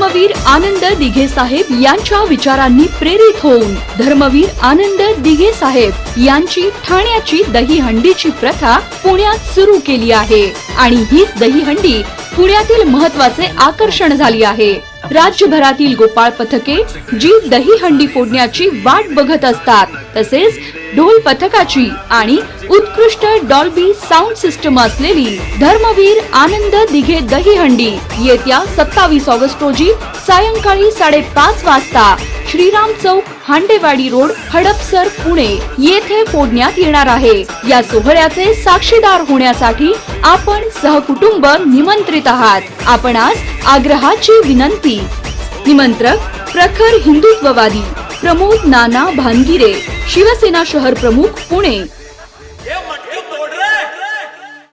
धर्मवीर आनंद दिघे साहेब यांच्या विचारांनी प्रेरित होऊन धर्मवीर आनंद दिघे साहेब यांची ठाण्याची दहीहंडीची प्रथा पुण्यात सुरू केली आहे आणि हीच दहीहंडी पुण्यातील महत्त्वाचे आकर्षण झाली आहे। राज्यभरातील गोपाळ पथके जी दहीहंडी फोडण्याची वाट बघत असतात, तसेच ढोल पथकाची आणि उत्कृष्ट डॉल्बी साऊंड सिस्टम असलेली धर्मवीर आनंद दिघे दहीहंडी येत्या 27 ऑगस्ट रोजी सायंकाळी 5:30 वाजता श्रीराम चौक, हांडेवाडी रोड, हडपसर, पुणे येथे फोडण्यात येणार आहे। या सोहळ्याचे साक्षीदार होण्यासाठी आपण सहकुटुंब निमंत्रित आहात। आपणास आग्रहाची विनंती। निमंत्रक प्रखर हिंदुत्ववादी प्रमोद नाना भानगिरे, शिवसेना शहर प्रमुख, पुणे।